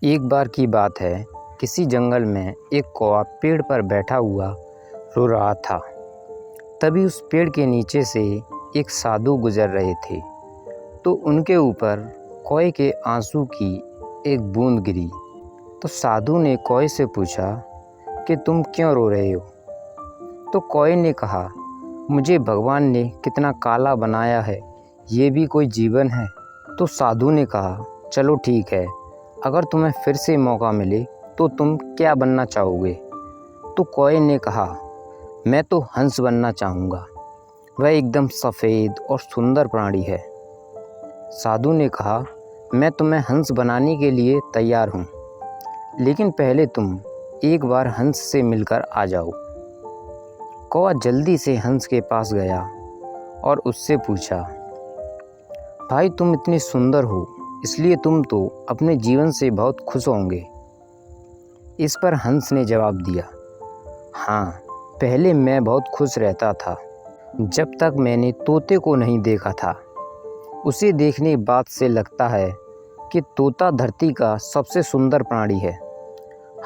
एक बार की बात है, किसी जंगल में एक कौवा पेड़ पर बैठा हुआ रो रहा था। तभी उस पेड़ के नीचे से एक साधु गुजर रहे थे, तो उनके ऊपर कौवे के आंसू की एक बूंद गिरी। तो साधु ने कौवे से पूछा कि तुम क्यों रो रहे हो? तो कौवे ने कहा, मुझे भगवान ने कितना काला बनाया है, ये भी कोई जीवन है? तो साधु ने कहा, चलो ठीक है, अगर तुम्हें फिर से मौका मिले तो तुम क्या बनना चाहोगे? तो कौवे ने कहा, मैं तो हंस बनना चाहूँगा, वह एकदम सफ़ेद और सुंदर प्राणी है। साधु ने कहा, मैं तुम्हें हंस बनाने के लिए तैयार हूँ, लेकिन पहले तुम एक बार हंस से मिलकर आ जाओ। कौवा जल्दी से हंस के पास गया और उससे पूछा, भाई तुम इतनी सुंदर हो, इसलिए तुम तो अपने जीवन से बहुत खुश होंगे। इस पर हंस ने जवाब दिया, हाँ, पहले मैं बहुत खुश रहता था, जब तक मैंने तोते को नहीं देखा था। उसे देखने बात से लगता है कि तोता धरती का सबसे सुंदर प्राणी है।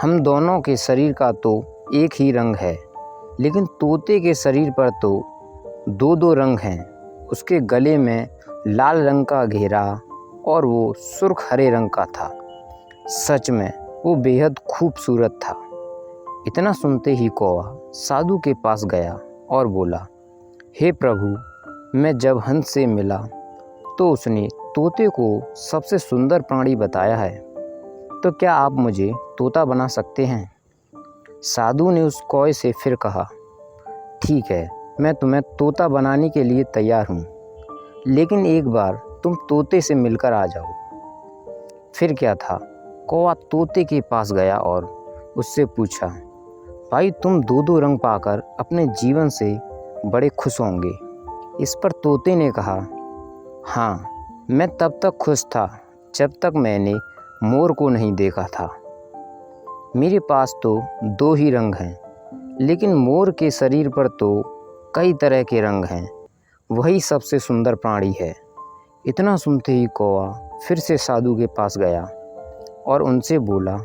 हम दोनों के शरीर का तो एक ही रंग है, लेकिन तोते के शरीर पर तो दो दो रंग हैं। उसके गले में लाल रंग का घेरा और वो सुर्ख हरे रंग का था। सच में वो बेहद खूबसूरत था। इतना सुनते ही कौवा साधु के पास गया और बोला, हे प्रभु, मैं जब हंस से मिला तो उसने तोते को सबसे सुंदर प्राणी बताया है, तो क्या आप मुझे तोता बना सकते हैं? साधु ने उस कौवे से फिर कहा, ठीक है, मैं तुम्हें तोता बनाने के लिए तैयार हूँ, लेकिन एक बार तुम तोते से मिलकर आ जाओ। फिर क्या था, कौवा तोते के पास गया और उससे पूछा, भाई तुम दो दो रंग पाकर अपने जीवन से बड़े खुश होंगे। इस पर तोते ने कहा, हाँ, मैं तब तक खुश था जब तक मैंने मोर को नहीं देखा था। मेरे पास तो दो ही रंग हैं, लेकिन मोर के शरीर पर तो कई तरह के रंग हैं, वही सबसे सुंदर प्राणी है। इतना सुनते ही कौवा फिर से साधु के पास गया और उनसे बोला,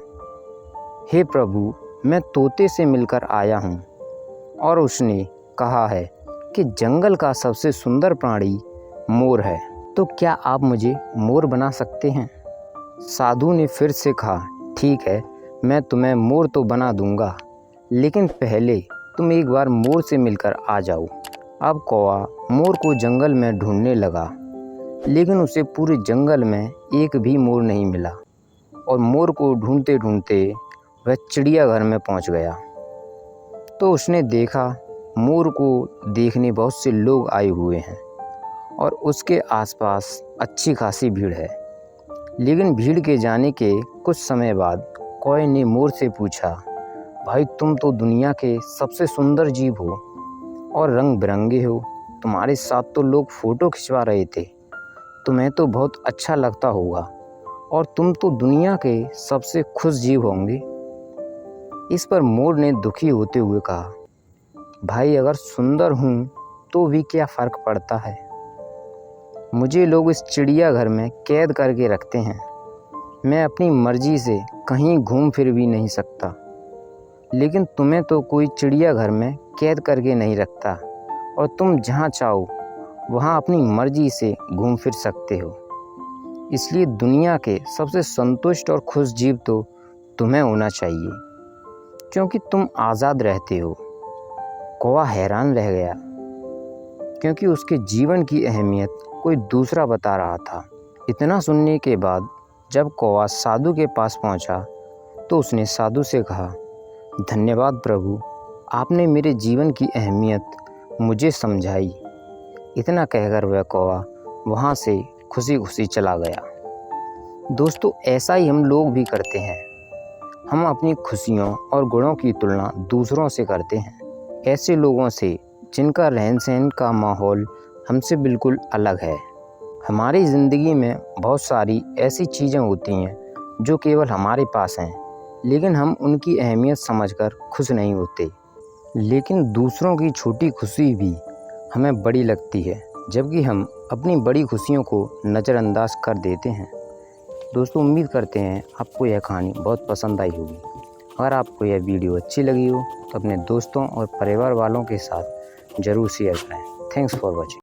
हे प्रभु, मैं तोते से मिलकर आया हूँ और उसने कहा है कि जंगल का सबसे सुंदर प्राणी मोर है, तो क्या आप मुझे मोर बना सकते हैं? साधु ने फिर से कहा, ठीक है, मैं तुम्हें मोर तो बना दूंगा, लेकिन पहले तुम एक बार मोर से मिलकर आ जाओ। अब कौवा मोर को जंगल में ढूंढने लगा, लेकिन उसे पूरे जंगल में एक भी मोर नहीं मिला और मोर को ढूंढते ढूंढते वह चिड़ियाघर में पहुंच गया। तो उसने देखा, मोर को देखने बहुत से लोग आए हुए हैं और उसके आसपास अच्छी खासी भीड़ है। लेकिन भीड़ के जाने के कुछ समय बाद कौवे ने मोर से पूछा, भाई तुम तो दुनिया के सबसे सुंदर जीव हो और रंग बिरंगे हो, तुम्हारे साथ तो लोग फ़ोटो खिंचवा रहे थे, तुम्हें तो बहुत अच्छा लगता होगा और तुम तो दुनिया के सबसे खुश जीव होंगे। इस पर मोर ने दुखी होते हुए कहा, भाई अगर सुंदर हूँ तो भी क्या फ़र्क पड़ता है, मुझे लोग इस चिड़ियाघर में कैद करके रखते हैं, मैं अपनी मर्ज़ी से कहीं घूम फिर भी नहीं सकता, लेकिन तुम्हें तो कोई चिड़ियाघर में कैद करके नहीं रखता और तुम जहाँ चाहो वहाँ अपनी मर्ज़ी से घूम फिर सकते हो। इसलिए दुनिया के सबसे संतुष्ट और खुश जीव तो तुम्हें होना चाहिए, क्योंकि तुम आज़ाद रहते हो। कौवा हैरान रह गया, क्योंकि उसके जीवन की अहमियत कोई दूसरा बता रहा था। इतना सुनने के बाद जब कौवा साधु के पास पहुंचा, तो उसने साधु से कहा, धन्यवाद प्रभु, आपने मेरे जीवन की अहमियत मुझे समझाई। इतना कहकर वह कौवा वहाँ से खुशी खुशी चला गया। दोस्तों, ऐसा ही हम लोग भी करते हैं। हम अपनी खुशियों और गुणों की तुलना दूसरों से करते हैं, ऐसे लोगों से जिनका रहन सहन का माहौल हमसे बिल्कुल अलग है। हमारी ज़िंदगी में बहुत सारी ऐसी चीज़ें होती हैं जो केवल हमारे पास हैं, लेकिन हम उनकी अहमियत समझकर खुश नहीं होते। लेकिन दूसरों की छोटी खुशी भी हमें बड़ी लगती है, जबकि हम अपनी बड़ी खुशियों को नज़रअंदाज कर देते हैं। दोस्तों उम्मीद करते हैं आपको यह कहानी बहुत पसंद आई होगी। अगर आपको यह वीडियो अच्छी लगी हो तो अपने दोस्तों और परिवार वालों के साथ ज़रूर शेयर करें। Thanks for watching.